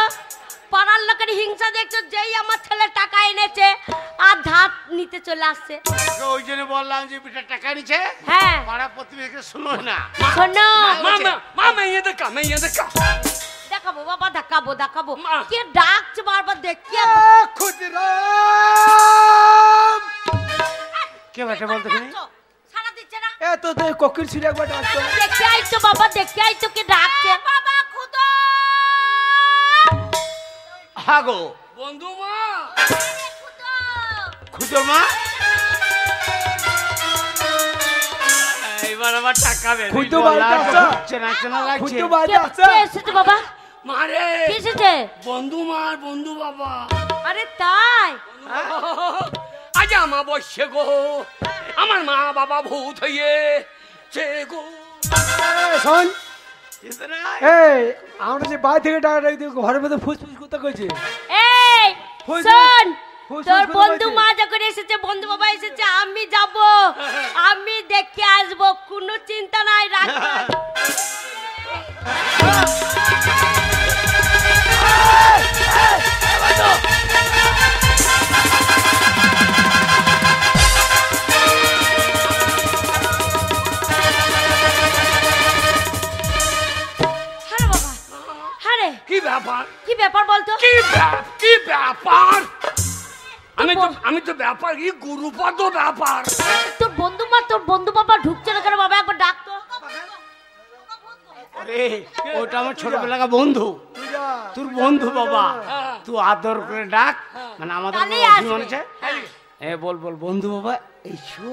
পাড়ার লোকের হিংসা দেখছো? যেই আমার ছেলে টাকা এনেছে আর ধার নিতে চলে আসছে। ওই জন্য বললাম যে বিটা টাকা নিছে। হ্যাঁ পাড়া প্রতিবেশীকে শুনো না। শোনো মেয়ে দেখা মেয়ে দেখা। দেখাবো বাবা, দেখাবো দেখাবো। মা। কে ডাকছে বারবার? দেখি খুদরাম কে বেটা বলতে কি? সারা দিচ্ছে না। এ তো তুই কোকিল ছিল একবার ডাকতো। দেখে আইতো বাবা, দেখে আইতো কে ডাকছে। বাবা খুদা হাগো বন্ধু মা, খুদর মা। এইবার আবার টাকা বের খুদু বাড়িতে আসো। চেনা চেনা লাগছে। খুদু বাড়িতে আসো। কে এসেছে বাবা? মারে কে এসেছে? বন্ধু মার বন্ধু বাবা। আরে তাই? আজ আমার বসে গো, আমার মা বাবা ভূত হয়ে গো। শোন এই আমরা যে বাড়ি থেকে টাকা রাখি ঘরের মধ্যে ফুসফুস করতে কইছে। এই ফুস- শোন, ফুস- তোর ফুস- বন্ধু ফুস- মা যখন এসেছে, বন্ধু বাবা এসেছে, আমি যাব, আমি দেখে আসবো, কোনো চিন্তা নাই, রাখ। হ্যাঁ বাবা, হ্যাঁ রে, কি ব্যাপার? কি ব্যাপার বলতো? কি ব্যাপার? আমি তো ব্যাপার কি গুরুপদ ব্যাপার। তোর বন্ধু বাবা ঢুকছে না কেন বাবা? একবার ডাক তো। আরে ওটা আমার ছোটবেলাকার বন্ধু। তোর বন্ধু বাবা, তুই আদর করে ডাক। মানে আমাদের তাহলেই অভিমান আসবে। আছে। বল বল বন্ধু বাবা এইসো।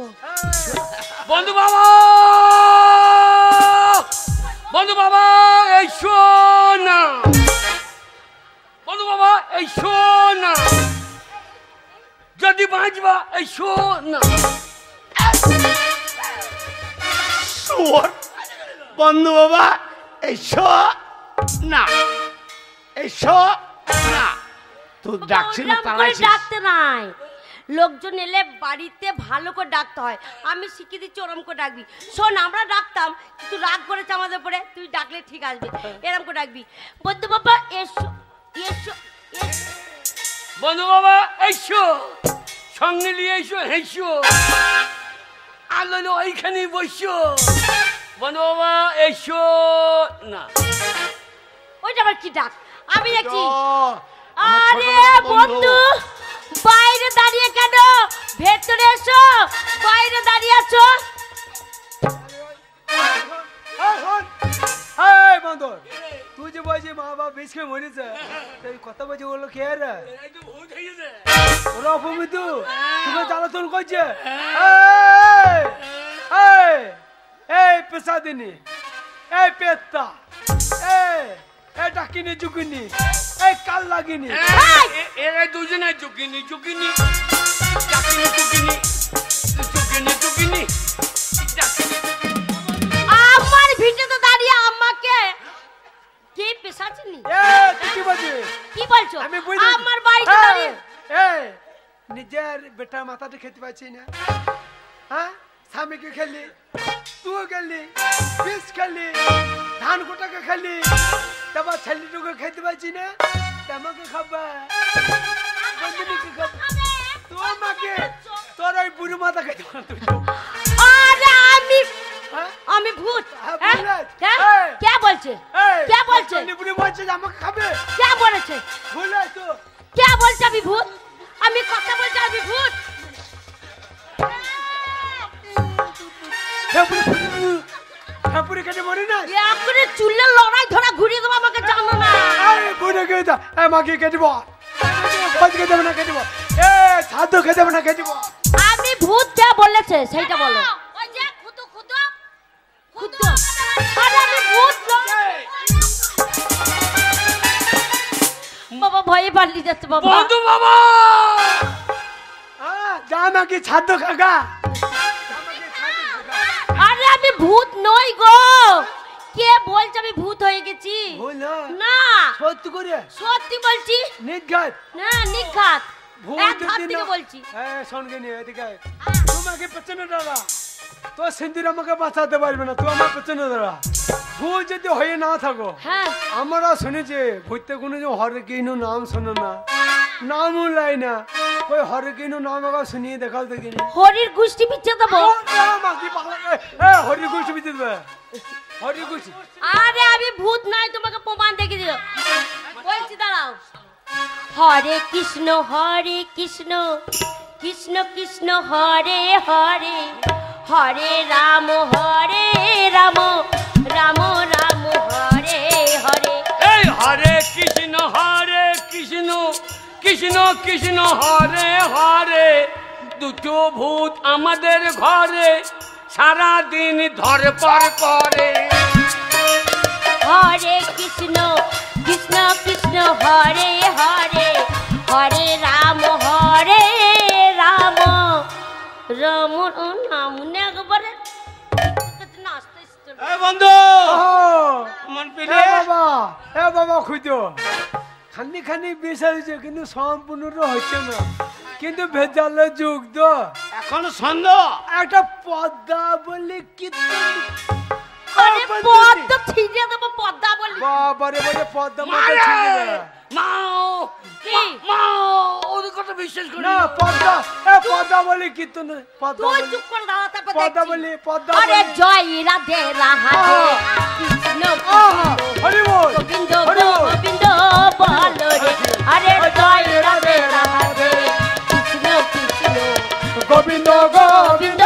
বন্ধু বাবা, বন্ধু বাবা এই না, বন্ধু বাবা এই না, যদি বাঁচবা এই না। বন্ধু বাবা এইসো না, এইসো না। তুই ডাকছি না, তারাই ডাকতে নাই। লোকজন এলে বাড়িতে ভালো করে ডাকতে হয়। আমি শিখিয়ে দিচ্ছি ওরম করে ডাকবি। শোন, আমরা ডাকতাম কিন্তু রাগ করেছে আমাদের উপরে, তুই ডাকলে ঠিক আসবে। এরম করে ডাকবি, বন্ধু বাবা এসো এসো এসো। বন্ধু বাবা এইসো, সঙ্গে নিয়ে এসো হেসো, আলো ওইখানেই বসো। বন্ধু বাবা এসো না। ওইটা আবার কি ডাক? আমি দেখছি। আমার আরে ছোটবেলার বন্ধু, বাইরে দাঁড়িয়ে কেন? ভেতরে এসো, বাইরে দাঁড়িয়ে আছো। বন্ধু তুই যে বলছি মা বাবা বিষ খেয়ে মরেছে, কথা বলছি বললো কে রে? ওরা অপমৃত্যু তোকে জ্বালাতন করছে। এই পেশাদিনী, এই পেত্তা, এই ডাকিনি জুকিনি, এই কাল লাগিনি। এরা দুজনে চুকিনি চুকিনি চাকিনি চুকিনি চুকিনি চুকিনি। আমার ভিটেতে দাঁড়িয়ে আমাকে কে পেশাচ্ছিনি? তুই কি বলছিস? কি বলছো? আমি বুঝতে আমার বাড়িতে দাঁড়িয়ে এই নিজের বেটার মাথাটা খেতে পাচ্ছি না। হ্যাঁ, স্বামীকে খেলি, তুই খেলি, পিস খেলি, ধান কুটাকে খেলি, তারপর ছেলেটুকে খেতে পাচ্ছি না, আমাকে খাবা, বন্ধুকে খাবা, তোর মাকে, তোর ওই বুড়ো মাথা খেতে পারতো। আরে আমি ভূত। কে বলছে? কে বলছে? বুড়ি বলছে আমাকে খাবে। কে বলেছে? ভুল তো। কে বলছে আমি ভূত? আমি কথা বলছি আমি ভূত। ঠাকুরে কেটে মরে না, এখনই চুলে লড়াই ধরা ঘুরিয়ে দেবো, আমাকে জানো না। আরে বুড়ে কে দা, এ মাকে কেটে দেব, খোঁজ কে দেব না কেটে দেব, এ ছাদ কে দেব না কেটে দেব। আমি ভূত কে বলেছে সেইটা বলো। ওই যে খুদু খুদু খুদু, আরে আমি ভূত নই। বাবা ভয়ে পালিয়ে যাচ্ছে বাবা। বন্ধু বাবা, যা নাকি ছাদ খাগা। আরে আমি ভূত নই গো। কে বলছে আমি ভূত হয়ে গেছি? না সত্যি করে সত্যি বলছি। নিঘাত না নিঘাত ভূত থেকে বলছি। শোনগে নি এদিকে তোমাকে পেছনে দাঁড়া, তো সিন্দুর আমাকে বাঁচাতে পারবে না, তুই আমার পেছনে দাঁড়া। ভূত যদি হয়ে না থাকো, হ্যাঁ আমরা শুনেছি ভূতে কোনো যে হরে কিনু নাম শোনো না, নামও লাই না, ওই হরে কিনু নাম আবার শুনিয়ে দেখাও তো কিনি। হরির গোষ্ঠী পিছিয়ে দেবো। হরি গুছি বিতে দেবে, হরি গুছি। আরে আমি ভূত নয়, তোমাকে প্রমাণ দেখে দিও। বলছি দাঁড়াও। হরে কৃষ্ণ কৃষ্ণ কৃষ্ণ হরে হরে, হরে রাম রাম রাম হরে হরে। এই হরে কৃষ্ণ কৃষ্ণ কৃষ্ণ হরে হরে, দুটো ভূত আমাদের ঘরে সারা দিন ধরপড় করে। হরে কৃষ্ণ কৃষ্ণ কৃষ্ণ হরে হরে, হরে রাম রাম নাম একবারে এই বন্ধু মন এ পেলে বাবা খুঁজো, খানি খানি বিষয় কিন্তু সম্পূর্ণ হচ্ছে না, কিন্তু ভেজালের যুগ তো এখন সন্দেহ। একটা পদ্মা বলি কি আরে পদ্মা ছিঁড়ে দেবো, পদ্মা বলি। বাবারে বলে পদ্মা মধ্যে ছিঁড়ে দেবে মাও কি? মাও ওদের কথা বিশ্বাস করি না, পদ্মা পদ্মা বলি কিন্তু না, পদ্মা তুই বলি চুপ করে দাঁড়া, তারপর পদ্মা দেখছি। বলি পদ্মা আরে বলি। জয় রাধে রাধে কৃষ্ণ হরি বল গোবিন্দ হরি বল। গোবিন্দ বলো রে। আরে জয় রাধে রাধে কৃষ্ণ কৃষ্ণ গোবিন্দ গোবিন্দ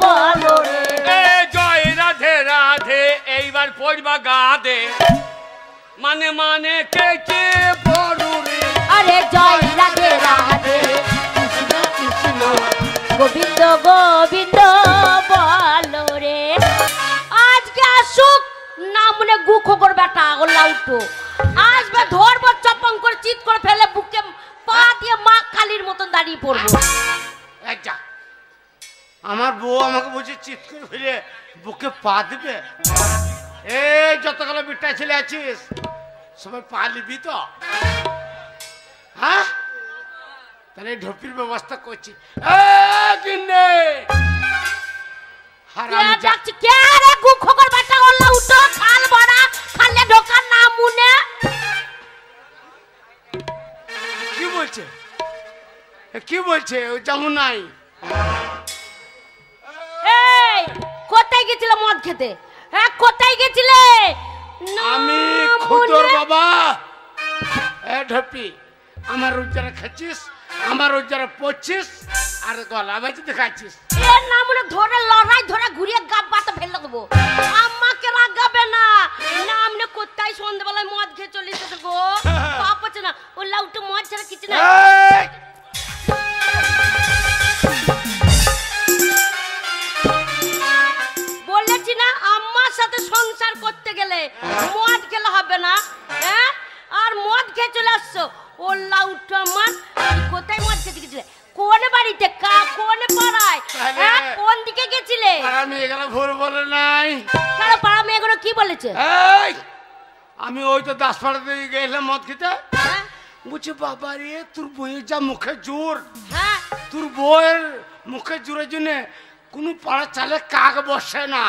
বলো রে। এ জয় রাধে রাধে এইবার পড়বা গাদে, মানে মানে কে বড়ু রে। আরে জয় রাধে রাধে কৃষ্ণ কৃষ্ণ গোবিন্দ গোবিন্দ বলো রে। আজকে আসুক না মনে গু খোকর বেটা ওলা উঠো, আসবে ধরবো চপং করে চিৎ করে ফেলে বুকে পা দিয়ে মা কালীর মতন দাঁড়িয়ে পড়বো। আচ্ছা, আমার বউ আমাকে বলছে চিৎ করে ফেলে বুকে পা দিবে। এই যতগুলো বিটা ছেলে আছিস সবাই পা নিবি তো? হ্যাঁ, তাহলে ঢোপির ব্যবস্থা করছি। ডাকছি কে রে গু খোকর বেটা ওলা উঠো, খাল ভরা খালে ঢোকার না মুনে। কি বলছে কি বলছে? ও যেমন নাই। এই কোথায় গেছিলে মদ খেতে? হ্যাঁ কোথায় গেছিলে? আমি খুদর বাবা। এ ঢপি, আমার রোজগার খাচ্ছিস, আমার রোজগার পড়ছিস আর গলা বাজি দেখাচ্ছিস। এর নাম মনে ধরে লড়াই ধরে ঘুরিয়ে গাব বাতা ফেলে দেবো। আমাকে রাগাবে না, না আমনে কোথায় সন্ধ্যাবেলায় মদ খেয়ে চলে এসেছে গো। পাপ হচ্ছে না, ও লাউটে মদ ছাড়া কিছু না। এই! বলেছি না আম্মার সাথে সংসার করতে গেলে মদ খেলে হবে না। হ্যাঁ, আর মদ খেয়ে চলে আসছো। ও লাউটা আমার কোথায় মদ খেতে গেছিলে? কোন বাড়িতে? কোন পাড়ায়? হ্যাঁ, কোন দিকে গেছিলে? পাড়া মেয়েগুলো ভুল বলে নাই। কেন পাড়া মেয়েগুলো কি বলেছে? এই! আমি ওই তো দাসপাড়া দিয়ে গেলাম মদ খেতে। হ্যাঁ বুঝছি বাবা রে, তোর বইয়ের যা মুখে জোর। হ্যাঁ তোর বউয়ের মুখে জুড়ে জুনে কোন পাড়া চালে কাক বসে না।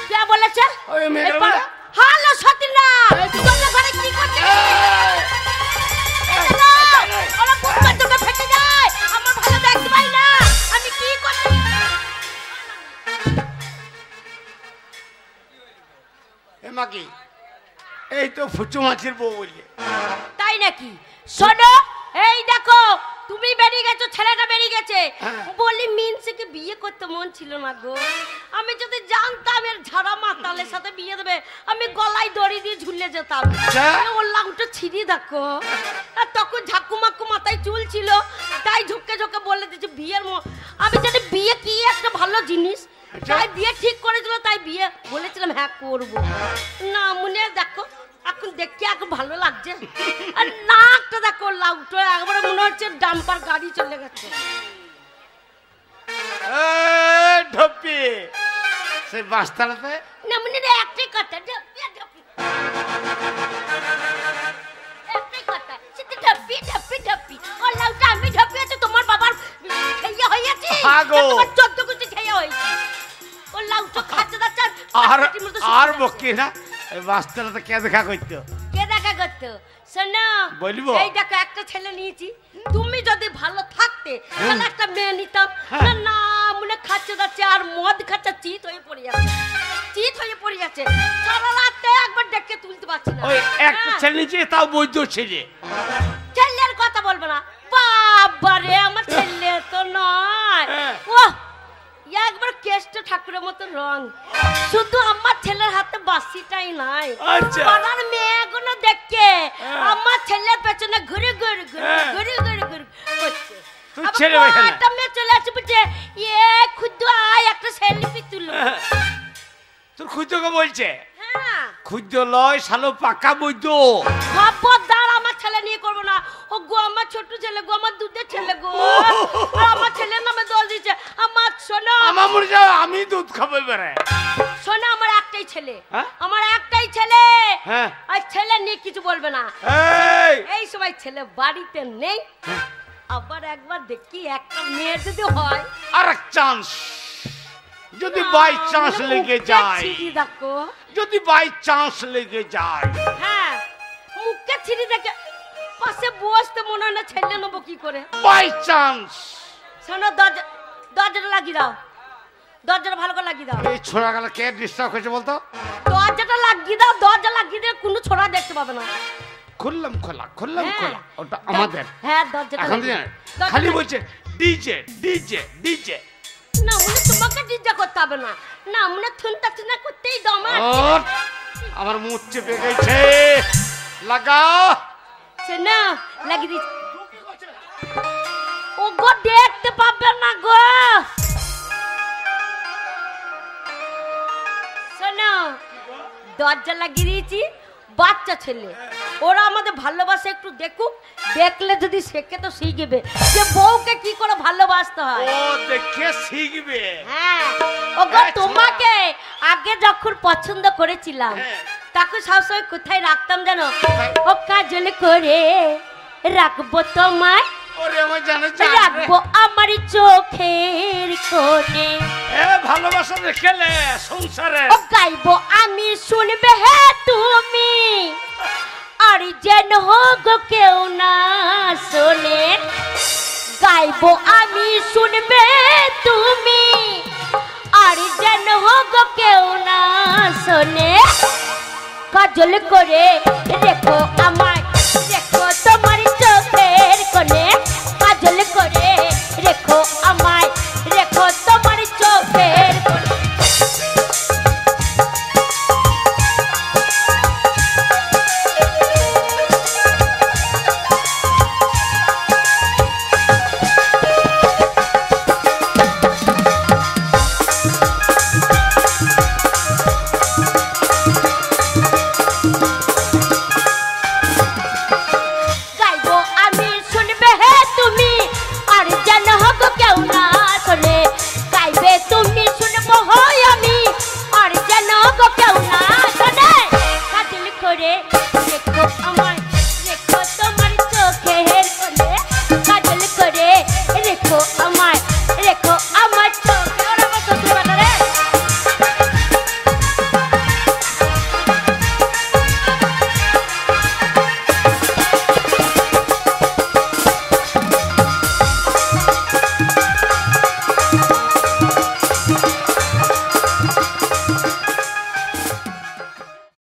কে বলেছে? ওই মেয়েটা বলে। হ্যালো সতীনা, তুই ঘরে কি করছিস? ওরা বুঝতে তোকে ফেটে যায়, আমার ভালো দেখতে পাই না, আমি কি করছি? এ মাকি, এই তো ফুচু মাছের বউ বলি। তাই নাকি? শোনো, এই দেখো তুমি বেরিয়ে গেছো, ছেলেটা বেরিয়ে গেছে। বলি মিনসিকে বিয়ে করতে মন ছিল না গো। আমি যদি জানতাম এর ঝাড়া মাতালের সাথে বিয়ে দেবে, আমি গলায় দড়ি দিয়ে ঝুলে যেতাম। ওর লাউটা ছিঁড়ি দেখো। আর তখন ঝাকু মাকু মাথায় চুল ছিল, তাই ঝুঁকে ঝুঁকে বলে দিচ্ছে বিয়ের আমি জানি বিয়ে কি একটা ভালো জিনিস, তাই বিয়ে ঠিক করেছিল, তাই বিয়ে বলেছিলাম হ্যাঁ করবো। না মনে দেখো এখন দেখতে এখন ভালো লাগছে। আর নাকটা দেখো লাউটা একবারে মনে হচ্ছে ডাম্পার গাড়ি চলে গেছে। ঢপি সেই বাস্তাটাতে না মনে একটাই কথা, ঢপি ঢপি একটাই কথা, সেটা ঢপি ঢপি ঢপি। ও লাউটা আমি ঢপি আছে, তোমার বাবার খেয়ে হয়েছে, তোমার 14 কুচি খেয়ে হয়েছে। ও লাউটা খাচ্ছে যাচ্ছে আর বকি না। এই বাস্তাটাতে কে দেখা করতো? কে দেখা করতো? শোনো বলবো, এই দেখো একটা ছেলে নিয়েছি, তুমি যদি ভালো থাকতে তাহলে একটা মেয়ে নিতাম। না না মনে খাচ্ছে যাচ্ছে আর মদ খাচ্ছে, চিত হয়ে পড়ে যাচ্ছে, চিত হয়ে পড়ে যাচ্ছে। সারা রাতে একবার ডেকে তুলতে পারছি না। ওই একটা ছেলে নিয়েছে, তাও বৈধ ছেলে। ছেলের কথা বলবো না, বাবারে আমার ছেলে তো নয়। ও একবার কেষ্ট ঠাকুরের মতো রং, শুধু আমার ছেলের হাতে বাসিটাই নাই। পাড়ার মেয়েগুলো দেখে আমার ছেলের পেছনে ঘুরে ঘুরে ঘুরে ঘুরে ঘুরে ঘুরে করছে। একটা মেয়ে চলে আসে বলছে এ খুদ্দু আয় একটা সেলফি তুলো। তোর খুদ্দুকে বলছে? খুদ্দু লয় শালো পাকা বৈধ। খবরদার আমার ছেলে নিয়ে করবো না। ও গো আমার ছোট ছেলে গো, আমার দুধের ছেলে গো, আমার ছেলের নামে দোষ দিচ্ছে। আমার শোনো, আমার মনে যাও আমি দুধ খাবো এবারে। শোনো আমার একটাই ছেলে, আমার একটাই ছেলে, আর ছেলে নিয়ে কিছু বলবে না। এই সময় ছেলে বাড়িতে নেই, আবার একবার দেখি একটা মেয়ে যদি হয় আর এক চান্স, যদি বাই চান্স লেগে যায়, দেখো যদি বাই চান্স লেগে যায়, হ্যাঁ মুখে ছিঁড়ি দেখে পাশে বসতে মনে হয় না ছেলে নেবো কি করে। বাই চান্স শোনো দরজাটা লাগিয়ে দাও, দরজাটা ভালো করে লাগিয়ে দাও। এই ছোড়া গেল কে ডিস্টার্ব করেছে বলতো? দরজাটা লাগিয়ে দাও, দরজা লাগিয়ে দিয়ে কোনো ছোড়া দেখতে পাবে না। খুললাম খোলা, খুললাম খোলা, ওটা আমাদের। হ্যাঁ দরজাটা এখন খালি বলছে ডিজে ডিজে ডিজে। না মনে তোমাকে ডিজে করতে হবে না, না মনে থুনতা থুনা করতেই দাও। আমার মুখ চেপে গেছে, লাগা না লাগিয়ে দিচ্ছি। ও গো দেখতে পাবে না গো। শোনো দরজা লাগিয়ে দিয়েছি, বাচ্চা ছেলে, ওরা আমাদের ভালোবাসা একটু দেখুক, দেখলে যদি শেখে তো শিখবে যে বউকে কি করে ভালোবাসতে হয়। ও দেখে শিখবে। হ্যাঁ ওগো তোমাকে আগে যখন পছন্দ করেছিলাম তখন সবসময় কোথায় রাখতাম জানো? ও কাজল করে রাখবো তোমায়, রাখবো আমার চোখের কোণে। ভালোবাসা দেখলে সংসারে ও গাইবো আমি শুনবে হে তুমি, আর যেন হোক কেউ না শোনে। গাইবো আমি শুনবে তুমি, আর যেন হোক কেউ না শোনে। কাজল করে রেখো আমায়, রেখো